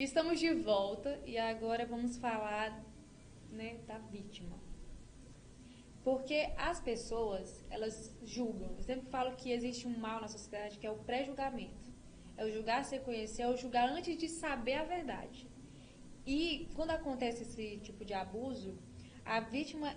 Estamos de volta e agora vamos falar, né, da vítima. Porque as pessoas, elas julgam. Eu sempre falo que existe um mal na sociedade que é o pré-julgamento. É o julgar sem conhecer, é o julgar antes de saber a verdade. E quando acontece esse tipo de abuso, a vítima,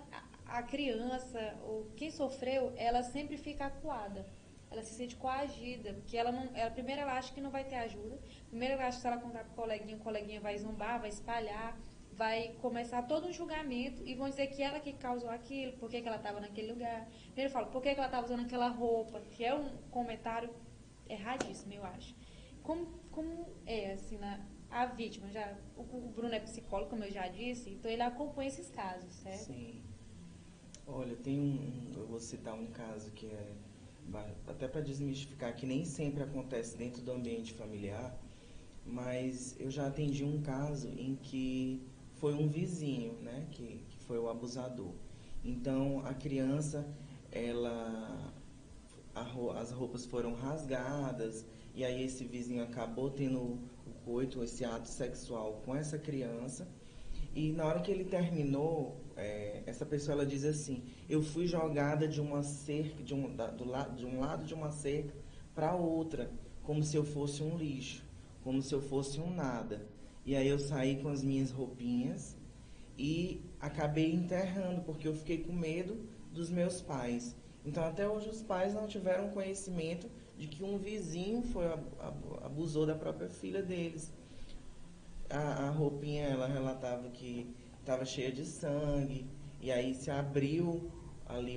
a criança ou quem sofreu, ela sempre fica acuada. Ela se sente coagida, porque ela não, ela, primeiro ela acha que não vai ter ajuda. Primeiro ela acha que se ela contar pro coleguinha, o coleguinha vai zombar, vai espalhar, vai começar todo um julgamento e vão dizer que ela que causou aquilo, por que ela estava naquele lugar. Primeiro fala, por que ela estava usando aquela roupa, que é um comentário erradíssimo, eu acho. Como é, assim, a vítima? O Bruno é psicólogo, como eu já disse, então ele acompanha esses casos, certo? Sim. Olha, eu vou citar um caso que é até para desmistificar que nem sempre acontece dentro do ambiente familiar, mas eu já atendi um caso em que foi um vizinho, né, que foi o abusador. Então a criança, ela as roupas foram rasgadas e aí esse vizinho acabou tendo o coito, esse ato sexual com essa criança. E na hora que ele terminou, essa pessoa ela diz assim: eu fui jogada de uma cerca, de um lado de uma cerca para outra, como se eu fosse um lixo, como se eu fosse um nada. E aí eu saí com as minhas roupinhas e acabei enterrando, porque eu fiquei com medo dos meus pais. Então até hoje os pais não tiveram conhecimento de que um vizinho abusou da própria filha deles. A roupinha, ela relatava que estava cheia de sangue, e aí se abriu ali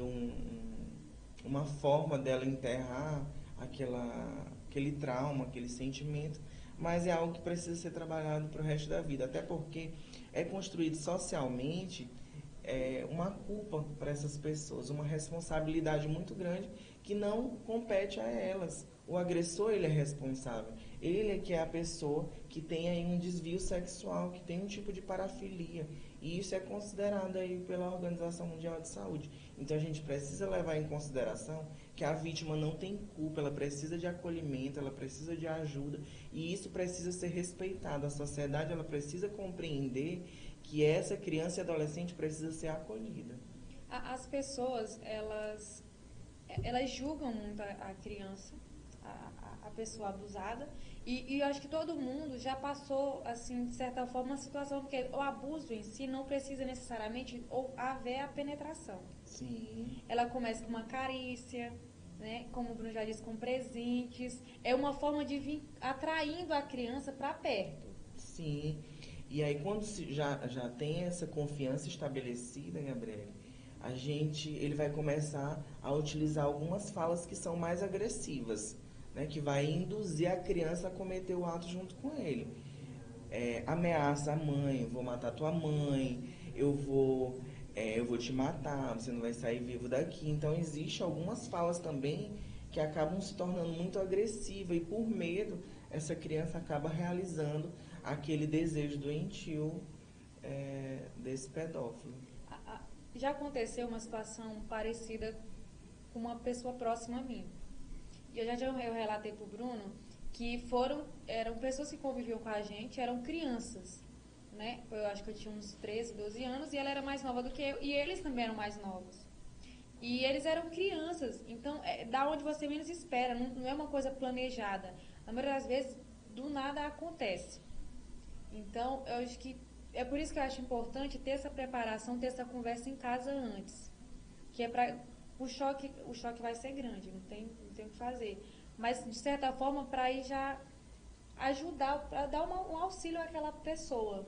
uma forma dela enterrar aquele trauma, aquele sentimento, mas é algo que precisa ser trabalhado para o resto da vida, até porque é construído socialmente uma culpa para essas pessoas, uma responsabilidade muito grande que não compete a elas. O agressor, ele é responsável. Ele é que é a pessoa que tem aí um desvio sexual, que tem um tipo de parafilia. E isso é considerado aí pela Organização Mundial de Saúde. Então a gente precisa levar em consideração que a vítima não tem culpa, ela precisa de acolhimento, ela precisa de ajuda, e isso precisa ser respeitado. A sociedade, ela precisa compreender que essa criança e adolescente precisa ser acolhida. As pessoas, elas julgam muito a criança, a pessoa abusada, e eu acho que todo mundo já passou, assim, de certa forma, uma situação que o abuso em si não precisa necessariamente ou haver a penetração. Sim, Ela começa com uma carícia, né? Como o Bruno já disse, com presentes. É uma forma de vir atraindo a criança para perto. sim. E aí quando já tem essa confiança estabelecida, Gabriele, ele vai começar a utilizar algumas falas que são mais agressivas, né, que vai induzir a criança a cometer o ato junto com ele. Ameaça a mãe: vou matar tua mãe, eu vou te matar, você não vai sair vivo daqui. Então existe algumas falas também que acabam se tornando muito agressivas, e por medo essa criança acaba realizando aquele desejo doentio desse pedófilo. Já aconteceu uma situação parecida com uma pessoa próxima a mim. E eu relatei pro Bruno que eram pessoas que conviviam com a gente, eram crianças, né? Eu acho que eu tinha uns 13, 12 anos e ela era mais nova do que eu e eles também eram mais novos. E eles eram crianças, então é da onde você menos espera, não é uma coisa planejada. Na maioria das vezes, do nada acontece. Então, eu acho que é por isso que eu acho importante ter essa preparação, ter essa conversa em casa antes. Que é para o choque vai ser grande, não tem o que fazer. Mas de certa forma para ir já ajudar, para dar um auxílio àquela pessoa,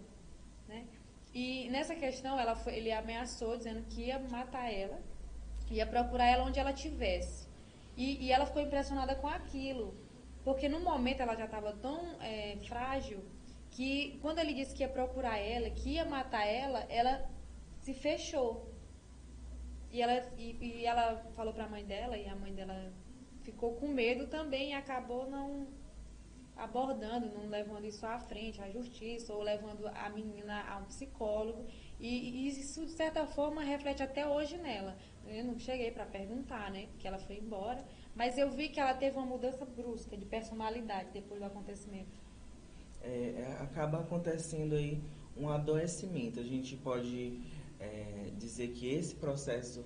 né? E nessa questão ele ameaçou dizendo que ia matar ela, ia procurar ela onde ela tivesse. E ela ficou impressionada com aquilo, porque no momento ela já estava tão frágil que quando ele disse que ia procurar ela, que ia matar ela, ela se fechou. E ela falou pra mãe dela, e a mãe dela ficou com medo também e acabou não abordando, não levando isso à frente, à justiça, ou levando a menina a um psicólogo. E isso, de certa forma, reflete até hoje nela. Eu não cheguei para perguntar, né? Porque ela foi embora. Mas eu vi que ela teve uma mudança brusca de personalidade depois do acontecimento. acaba acontecendo aí um adoecimento. A gente pode dizer que esse processo,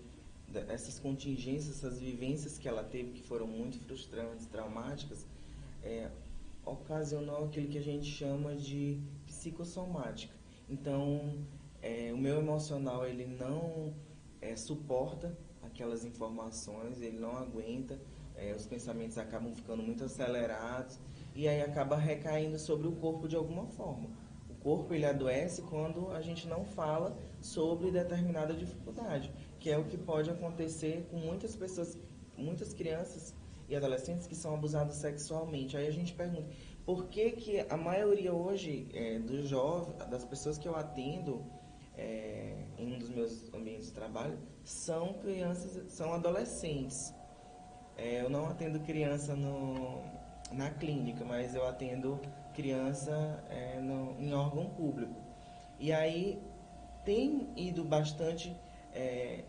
essas contingências, essas vivências que ela teve, que foram muito frustrantes, traumáticas, ocasionou aquilo que a gente chama de psicossomática. Então, o meu emocional, ele não suporta aquelas informações, ele não aguenta, os pensamentos acabam ficando muito acelerados e aí acaba recaindo sobre o corpo de alguma forma. O corpo, ele adoece quando a gente não fala sobre determinada dificuldade, que é o que pode acontecer com muitas pessoas, muitas crianças e adolescentes que são abusados sexualmente. Aí a gente pergunta, por que que a maioria hoje dos jovens, das pessoas que eu atendo em um dos meus ambientes de trabalho, são crianças, são adolescentes. Eu não atendo criança na clínica, mas eu atendo criança em órgão público. E aí tem ido bastante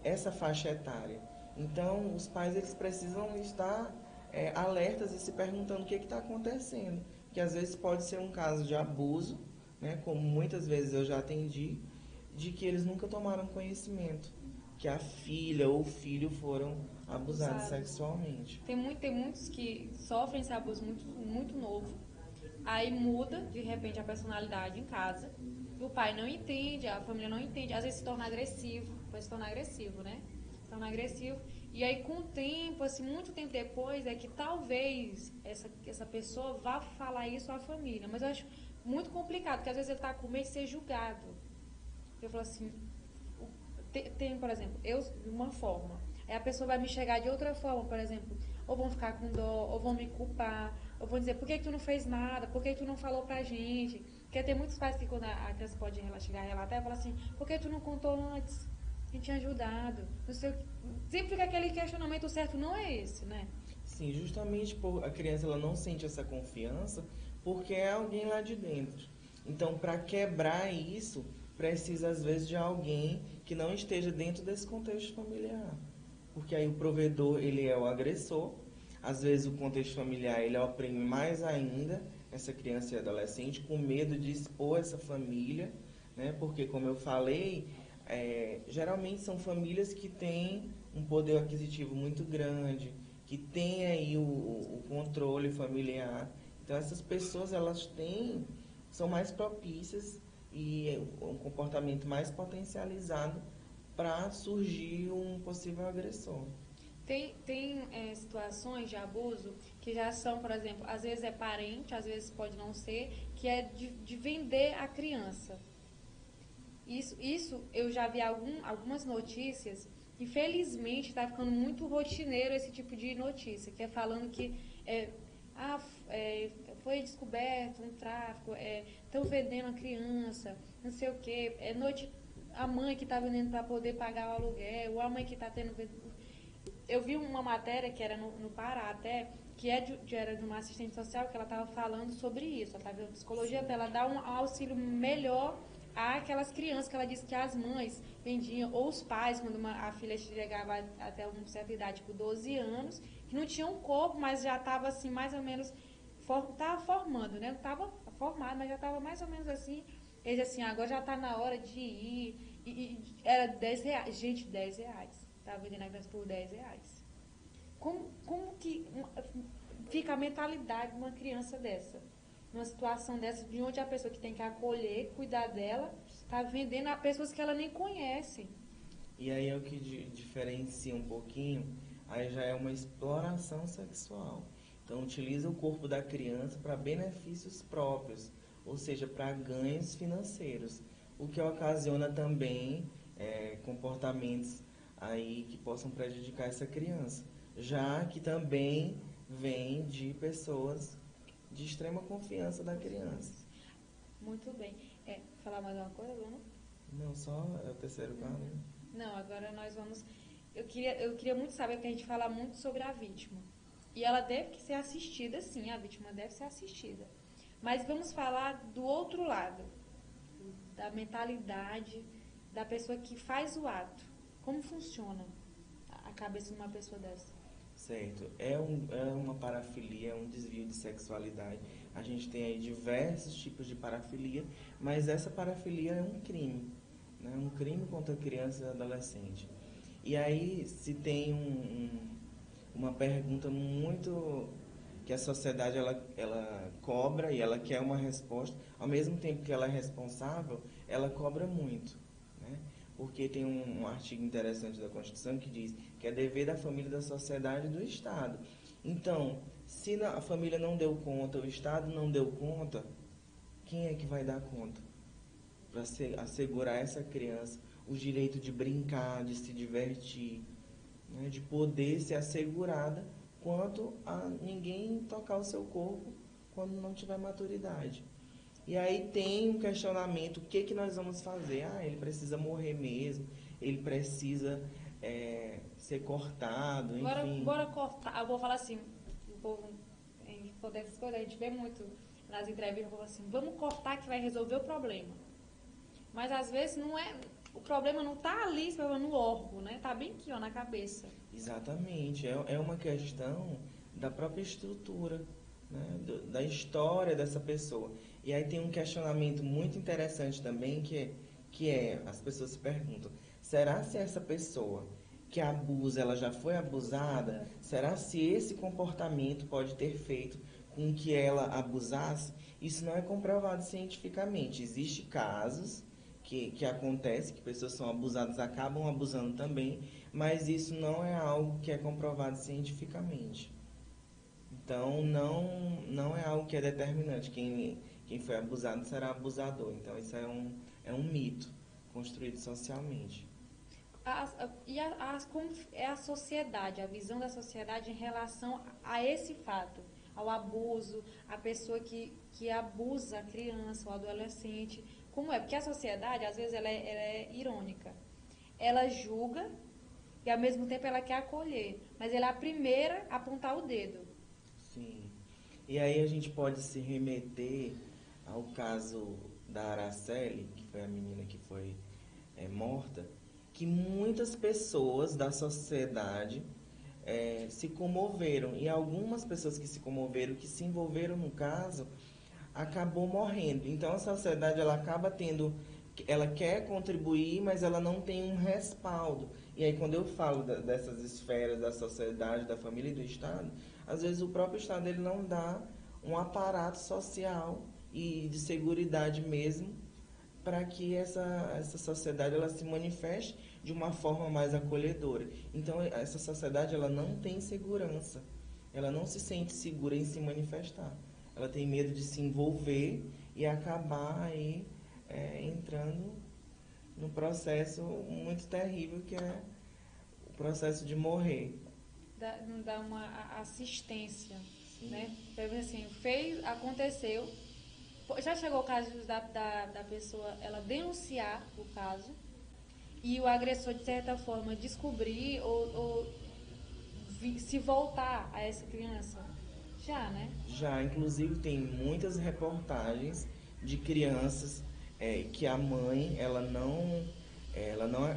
essa faixa etária. Então, os pais eles precisam estar alertas e se perguntando o que está acontecendo. Que às vezes pode ser um caso de abuso, né, como muitas vezes eu já atendi, de que eles nunca tomaram conhecimento, que a filha ou o filho foram abusados sexualmente. Tem muitos que sofrem esse abuso muito novo, aí muda de repente a personalidade em casa, o pai não entende, a família não entende, às vezes se torna agressivo, vai se tornar agressivo, né? Se torna agressivo, e aí com o tempo, assim, muito tempo depois, é que talvez essa pessoa vá falar isso à família, mas eu acho muito complicado, porque às vezes ele tá com medo de ser julgado. Eu falo assim, por exemplo, eu de uma forma, aí a pessoa vai me chegar de outra forma, por exemplo, ou vão ficar com dó, ou vão me culpar, ou vão dizer, por que tu não fez nada, por que tu não falou pra gente? Porque tem muitos pais que quando a criança pode chegar a relatar, fala assim, por que tu não contou antes? A gente tinha ajudado. Não sei, sempre fica aquele questionamento, o certo não é esse, né? Sim, justamente por a criança ela não sente essa confiança porque é alguém lá de dentro. Então, para quebrar isso, precisa às vezes de alguém que não esteja dentro desse contexto familiar. Porque aí o provedor, ele é o agressor, às vezes o contexto familiar, ele oprime mais ainda essa criança e adolescente com medo de expor essa família, né? Porque, como eu falei, geralmente são famílias que têm um poder aquisitivo muito grande, que têm aí o controle familiar. Então, essas pessoas, elas são mais propícias e um comportamento mais potencializado para surgir um possível agressor. Tem situações de abuso que já são, por exemplo, às vezes é parente, às vezes pode não ser, que é de vender a criança. Isso eu já vi algumas notícias e felizmente está ficando muito rotineiro esse tipo de notícia, que é falando que foi descoberto um tráfico, estão vendendo a criança, não sei o que, a mãe que está vendendo para poder pagar o aluguel, ou a mãe que está tendo. Eu vi uma matéria que era no Pará até, que era de uma assistente social, que ela estava falando sobre isso. Ela estava vendo psicologia para ela dar um auxílio melhor àquelas crianças que ela disse que as mães vendiam, ou os pais, quando a filha chegava até uma certa idade, tipo 12 anos, que não tinha um corpo, mas já estava assim, mais ou menos, estava formando, né? Não estava formado, mas já estava mais ou menos assim. Eles assim, agora já está na hora de ir. E era R$ 10. Gente, R$ 10. Estava vendendo a criança por R$ 10. Como que fica a mentalidade de uma criança dessa? Numa situação dessa, de onde a pessoa que tem que acolher, cuidar dela, está vendendo a pessoas que ela nem conhece. E aí é o que diferencia um pouquinho, aí já é uma exploração sexual. Então utiliza o corpo da criança para benefícios próprios, ou seja, para ganhos financeiros, o que ocasiona também comportamentos aí que possam prejudicar essa criança, já que também vem de pessoas de extrema confiança da criança. Muito bem. Falar mais uma coisa, Bruno? Não, só é o terceiro caso, né? Não, agora nós vamos. Eu queria muito saber, porque a gente fala muito sobre a vítima. E ela deve ser assistida, sim, a vítima deve ser assistida. Mas vamos falar do outro lado, da mentalidade da pessoa que faz o ato. Como funciona a cabeça de uma pessoa dessa? Certo. É uma parafilia, é um desvio de sexualidade. A gente tem aí diversos tipos de parafilia, mas essa parafilia é um crime, né? Um crime contra criança e adolescente. E aí se tem uma pergunta muito que a sociedade ela cobra e ela quer uma resposta, ao mesmo tempo que ela é responsável, ela cobra muito, né? Porque tem um artigo interessante da Constituição que diz que é dever da família, da sociedade e do Estado. Então, se a família não deu conta, o Estado não deu conta, quem é que vai dar conta? Para assegurar a essa criança o direito de brincar, de se divertir, né? De poder ser assegurada quanto a ninguém tocar o seu corpo quando não tiver maturidade. E aí tem um questionamento, o que nós vamos fazer? Ah, ele precisa morrer mesmo, ele precisa ser cortado, enfim. Bora cortar. Eu vou falar assim, o povo, dessas coisas, a gente vê muito nas entrevistas, o povo assim, vamos cortar que vai resolver o problema. Mas às vezes não é, o problema não está ali, no órgão, né? Está bem aqui, ó, na cabeça. Exatamente, é uma questão da própria estrutura, né? Da história dessa pessoa. E aí tem um questionamento muito interessante também, que é as pessoas se perguntam, será se essa pessoa que abusa, ela já foi abusada? Será se esse comportamento pode ter feito com que ela abusasse? Isso não é comprovado cientificamente. Existem casos que acontece, que pessoas são abusadas, acabam abusando também, mas isso não é algo que é comprovado cientificamente. Então, não é algo que é determinante. Quem foi abusado será abusador. Então, isso é um mito construído socialmente. Como é a sociedade, a visão da sociedade em relação a esse fato, ao abuso, a pessoa que abusa a criança, o adolescente? Como é? Porque a sociedade, às vezes, ela é irônica. Ela julga e, ao mesmo tempo, ela quer acolher. Mas ela é a primeira a apontar o dedo. Sim. E aí a gente pode se remeter ao caso da Araceli, que foi a menina que foi morta, que muitas pessoas da sociedade se comoveram. E algumas pessoas que se comoveram, que se envolveram no caso, acabou morrendo. Então a sociedade ela acaba tendo, ela quer contribuir, mas ela não tem um respaldo. E aí quando eu falo dessas esferas da sociedade, da família e do Estado, às vezes o próprio Estado ele não dá um aparato social e de seguridade mesmo para que essa sociedade ela se manifeste de uma forma mais acolhedora. Então essa sociedade ela não tem segurança, ela não se sente segura em se manifestar. Ela tem medo de se envolver e acabar aí entrando num processo muito terrível que é o processo de morrer. Não dá uma assistência, né? Assim, aconteceu. Já chegou o caso da pessoa ela denunciar o caso e o agressor, de certa forma, descobrir ou se voltar a essa criança? Já, né? Já, inclusive, tem muitas reportagens de crianças que a mãe, ela não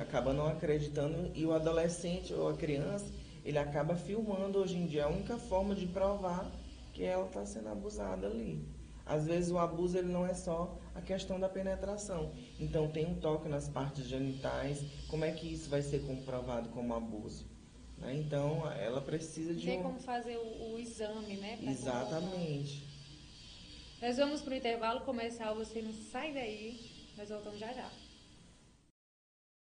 acaba não acreditando e o adolescente ou a criança, ele acaba filmando hoje em dia. É a única forma de provar que ela está sendo abusada ali. Às vezes o abuso ele não é só a questão da penetração. Então tem um toque nas partes genitais. Como é que isso vai ser comprovado como abuso? Né? Então ela precisa de tem como fazer o exame, né? Exatamente. Nós vamos para o intervalo comercial, você não sai daí, nós voltamos já já.